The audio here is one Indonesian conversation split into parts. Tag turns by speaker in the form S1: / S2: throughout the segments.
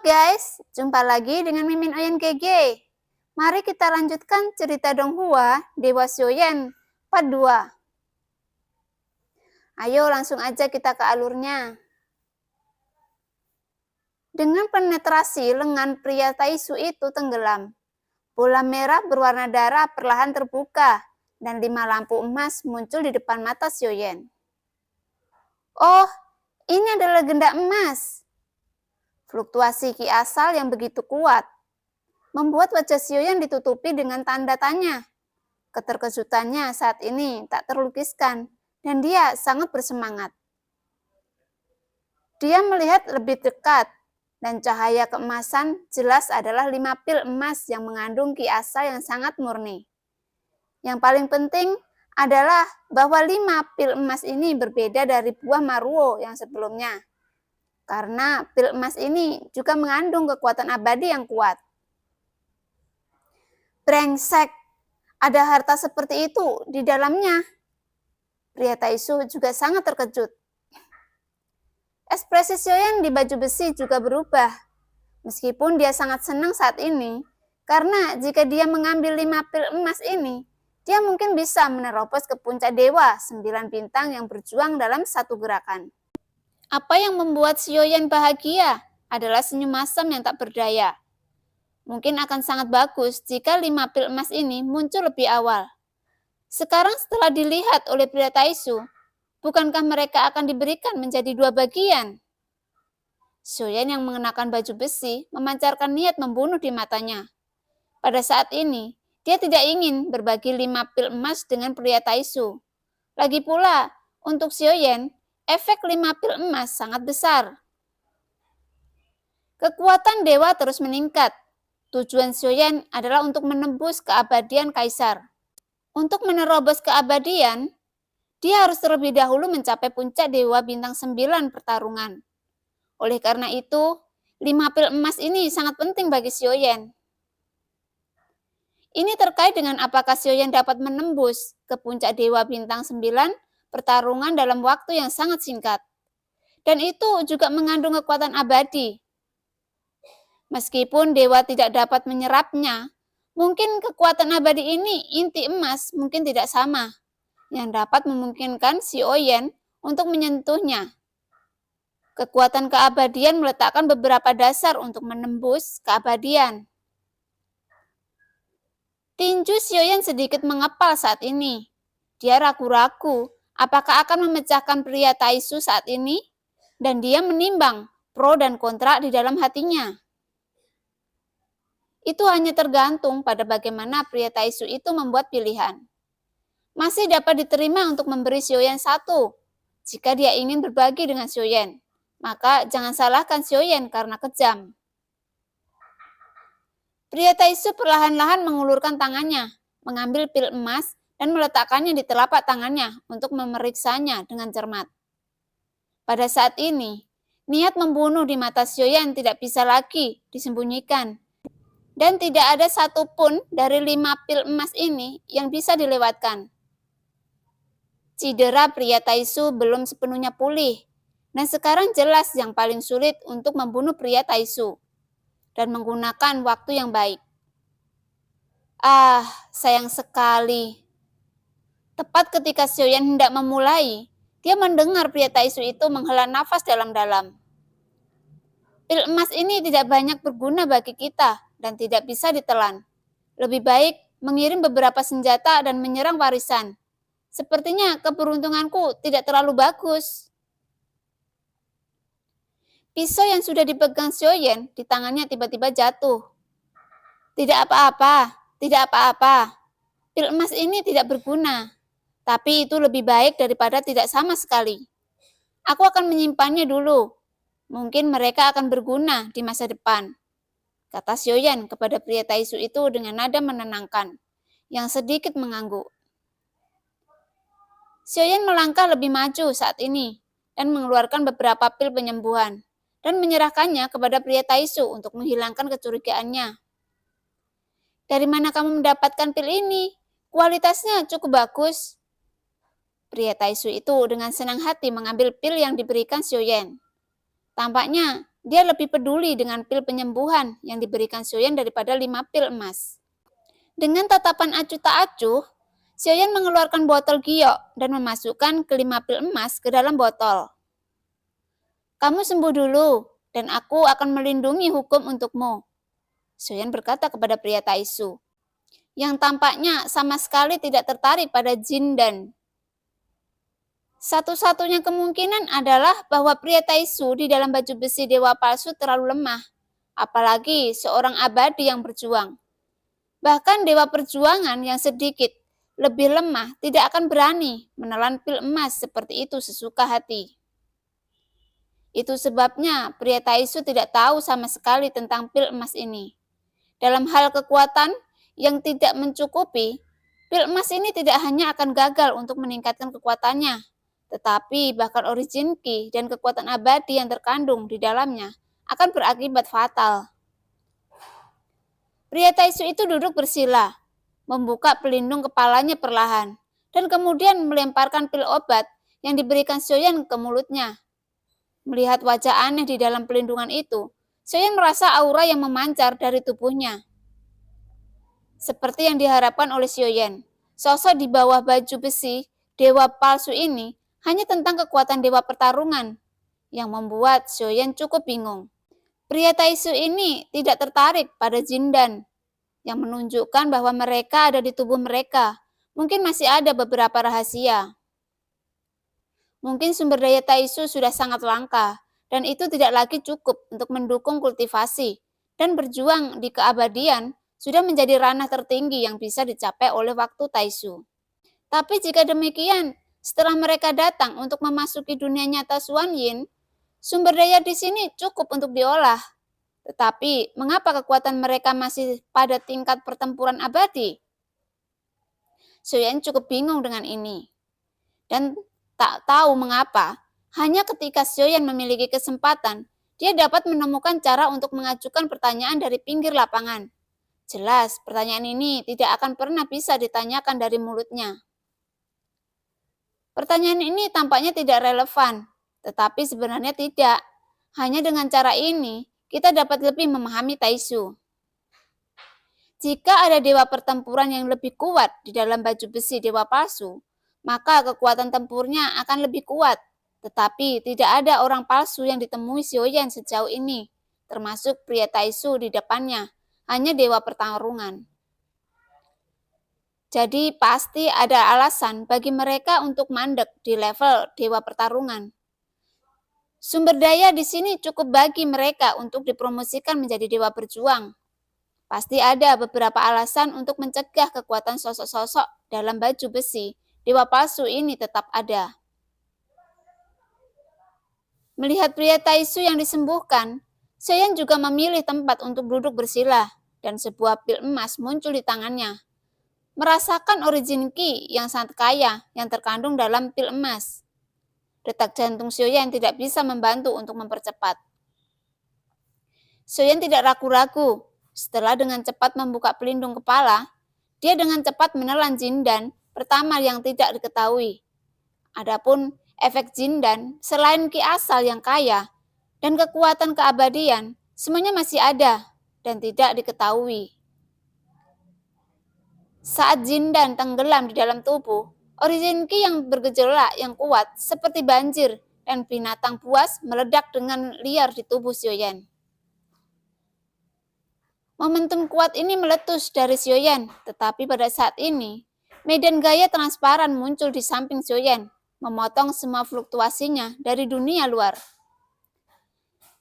S1: guys, jumpa lagi dengan Mimin Oyen GG. Mari kita lanjutkan cerita Donghua Dewa Xiaoyan part 2. Ayo langsung aja kita ke alurnya. Dengan penetrasi lengan pria Taisu itu tenggelam. Bola merah berwarna darah perlahan terbuka dan 5 lampu emas muncul di depan mata Xiaoyan. Oh, ini adalah legenda emas. Fluktuasi ki asal yang begitu kuat membuat wajah Xiaoyan ditutupi dengan tanda tanya. Keterkejutannya saat ini tak terlukiskan dan dia sangat bersemangat. Dia melihat lebih dekat dan cahaya keemasan jelas adalah 5 pil emas yang mengandung ki asal yang sangat murni. Yang paling penting adalah bahwa 5 pil emas ini berbeda dari buah maruo yang sebelumnya. Karena pil emas ini juga mengandung kekuatan abadi yang kuat. Brengsek, ada harta seperti itu di dalamnya. Pria Taisu juga sangat terkejut. Ekspresi Xiaoyan di baju besi juga berubah. Meskipun dia sangat senang saat ini, karena jika dia mengambil 5 pil emas ini, dia mungkin bisa menerobos ke puncak dewa 9 bintang yang berjuang dalam satu gerakan. Apa yang membuat Xiaoyan bahagia adalah senyum masam yang tak berdaya. Mungkin akan sangat bagus jika 5 pil emas ini muncul lebih awal. Sekarang setelah dilihat oleh pria Taisu, bukankah mereka akan diberikan menjadi 2 bagian? Xiaoyan yang mengenakan baju besi memancarkan niat membunuh di matanya. Pada saat ini, dia tidak ingin berbagi 5 pil emas dengan pria Taisu. Lagi pula, untuk Xiaoyan, efek 5 pil emas sangat besar. Kekuatan dewa terus meningkat. Tujuan Xiaoyan adalah untuk menembus keabadian kaisar. Untuk menerobos keabadian, dia harus terlebih dahulu mencapai puncak dewa bintang 9 pertarungan. Oleh karena itu, 5 pil emas ini sangat penting bagi Xiaoyan. Ini terkait dengan apakah Xiaoyan dapat menembus ke puncak dewa bintang 9 pertarungan dalam waktu yang sangat singkat. Dan itu juga mengandung kekuatan abadi. Meskipun dewa tidak dapat menyerapnya, mungkin kekuatan abadi ini, inti emas, mungkin tidak sama, yang dapat memungkinkan Xiaoyan untuk menyentuhnya. Kekuatan keabadian meletakkan beberapa dasar untuk menembus keabadian. Tinju Xiaoyan sedikit mengepal saat ini. Dia ragu-ragu apakah akan memecahkan pria Taisu saat ini, dan dia menimbang pro dan kontra di dalam hatinya. Itu hanya tergantung pada bagaimana pria Taisu itu membuat pilihan. Masih dapat diterima untuk memberi Xiaoyan 1. Jika dia ingin berbagi dengan Xiaoyan, maka jangan salahkan Xiaoyan karena kejam. Pria Taisu perlahan-lahan mengulurkan tangannya, mengambil pil emas dan meletakkannya di telapak tangannya untuk memeriksanya dengan cermat. Pada saat ini, niat membunuh di mata Xiaoyan tidak bisa lagi disembunyikan. Dan tidak ada satupun dari 5 pil emas ini yang bisa dilewatkan. Cedera pria Taisu belum sepenuhnya pulih, dan sekarang jelas yang paling sulit untuk membunuh pria Taisu, dan menggunakan waktu yang baik. Ah, sayang sekali. Tepat ketika Xiaoyan hendak memulai, dia mendengar pria Taisu itu menghela nafas dalam-dalam. Pil emas ini tidak banyak berguna bagi kita dan tidak bisa ditelan. Lebih baik mengirim beberapa senjata dan menyerang warisan. Sepertinya keberuntunganku tidak terlalu bagus. Pisau yang sudah dipegang Xiaoyan di tangannya tiba-tiba jatuh. Tidak apa-apa, tidak apa-apa. Pil emas ini tidak berguna. Tapi itu lebih baik daripada tidak sama sekali. Aku akan menyimpannya dulu. Mungkin mereka akan berguna di masa depan, kata Xiaoyan kepada pria Taisu itu dengan nada menenangkan, yang sedikit mengangguk. Xiaoyan melangkah lebih maju saat ini, dan mengeluarkan beberapa pil penyembuhan, dan menyerahkannya kepada pria Taisu untuk menghilangkan kecurigaannya. Dari mana kamu mendapatkan pil ini? Kualitasnya cukup bagus. Pria Taisu itu dengan senang hati mengambil pil yang diberikan Xiaoyan. Tampaknya Dia lebih peduli dengan pil penyembuhan yang diberikan Xiaoyan daripada 5 pil emas. Dengan tatapan acuh tak acuh, Xiaoyan mengeluarkan botol giok dan memasukkan ke 5 pil emas ke dalam botol. Kamu sembuh dulu, dan aku akan melindungi hukum untukmu, Xiaoyan berkata kepada pria Taisu, yang tampaknya sama sekali tidak tertarik pada jin dan satu-satunya kemungkinan adalah bahwa pria Taisu di dalam baju besi dewa palsu terlalu lemah, apalagi seorang abadi yang berjuang. Bahkan dewa perjuangan yang sedikit lebih lemah tidak akan berani menelan pil emas seperti itu sesuka hati. Itu sebabnya pria Taisu tidak tahu sama sekali tentang pil emas ini. Dalam hal kekuatan yang tidak mencukupi, pil emas ini tidak hanya akan gagal untuk meningkatkan kekuatannya, tetapi bahkan origin ki dan kekuatan abadi yang terkandung di dalamnya akan berakibat fatal. Pria Taisu itu duduk bersila, membuka pelindung kepalanya perlahan, dan kemudian melemparkan pil obat yang diberikan Xiaoyan ke mulutnya. Melihat wajah aneh di dalam pelindungan itu, Xiaoyan merasa aura yang memancar dari tubuhnya. Seperti yang diharapkan oleh Xiaoyan, sosok di bawah baju besi dewa palsu ini hanya tentang kekuatan dewa pertarungan, yang membuat Xiaoyan cukup bingung. Pria Taisu ini tidak tertarik pada Jindan, yang menunjukkan bahwa mereka ada di tubuh mereka. Mungkin masih ada beberapa rahasia. Mungkin sumber daya Taisu sudah sangat langka, dan itu tidak lagi cukup untuk mendukung kultivasi, dan berjuang di keabadian sudah menjadi ranah tertinggi yang bisa dicapai oleh waktu Taisu. Tapi jika demikian, setelah mereka datang untuk memasuki dunia nyata Xuan Yin, sumber daya di sini cukup untuk diolah. Tetapi, mengapa kekuatan mereka masih pada tingkat pertempuran abadi? Xiaoyan cukup bingung dengan ini. Dan tak tahu mengapa, hanya ketika Xiaoyan memiliki kesempatan, dia dapat menemukan cara untuk mengajukan pertanyaan dari pinggir lapangan. Jelas, pertanyaan ini tidak akan pernah bisa ditanyakan dari mulutnya. Pertanyaan ini tampaknya tidak relevan, tetapi sebenarnya tidak. Hanya dengan cara ini, kita dapat lebih memahami Taisu. Jika ada dewa pertempuran yang lebih kuat di dalam baju besi dewa palsu, maka kekuatan tempurnya akan lebih kuat. Tetapi tidak ada orang palsu yang ditemui Xiaoyan sejauh ini, termasuk pria Taisu di depannya, hanya dewa pertarungan. Jadi pasti ada alasan bagi mereka untuk mandek di level dewa pertarungan. Sumber daya di sini cukup bagi mereka untuk dipromosikan menjadi dewa berjuang. Pasti ada beberapa alasan untuk mencegah kekuatan sosok-sosok dalam baju besi dewa palsu ini tetap ada. Melihat pria Taisu yang disembuhkan, Xiaoyan juga memilih tempat untuk duduk bersila, dan sebuah pil emas muncul di tangannya. Merasakan origin ki yang sangat kaya yang terkandung dalam pil emas. Detak jantung Xiaoyan tidak bisa membantu untuk mempercepat. Xiaoyan tidak ragu-ragu. Setelah dengan cepat membuka pelindung kepala, dia dengan cepat menelan Jindan pertama yang tidak diketahui. Adapun efek Jindan selain ki asal yang kaya dan kekuatan keabadian, semuanya masih ada dan tidak diketahui. Saat Jindan tenggelam di dalam tubuh, origin ki yang bergejolak yang kuat seperti banjir dan binatang buas meledak dengan liar di tubuh Xiaoyan. Momentum kuat ini meletus dari Xiaoyan, tetapi pada saat ini, medan gaya transparan muncul di samping Xiaoyan, memotong semua fluktuasinya dari dunia luar.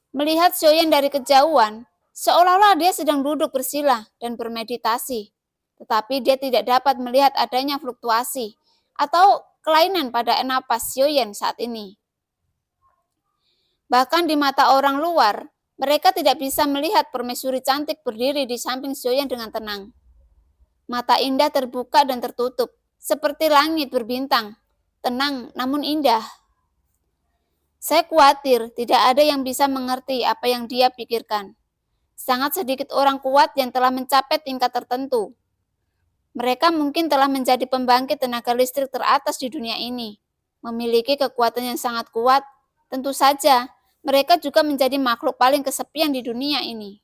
S1: Melihat Xiaoyan dari kejauhan, seolah-olah dia sedang duduk bersila dan bermeditasi, tetapi dia tidak dapat melihat adanya fluktuasi atau kelainan pada napas Xiaoyan saat ini. Bahkan di mata orang luar, mereka tidak bisa melihat permaisuri cantik berdiri di samping Xiaoyan dengan tenang. Mata indah terbuka dan tertutup, seperti langit berbintang, tenang namun indah. Saya khawatir tidak ada yang bisa mengerti apa yang dia pikirkan. Sangat sedikit orang kuat yang telah mencapai tingkat tertentu. Mereka mungkin telah menjadi pembangkit tenaga listrik teratas di dunia ini, memiliki kekuatan yang sangat kuat, tentu saja Mereka juga menjadi makhluk paling kesepian di dunia ini.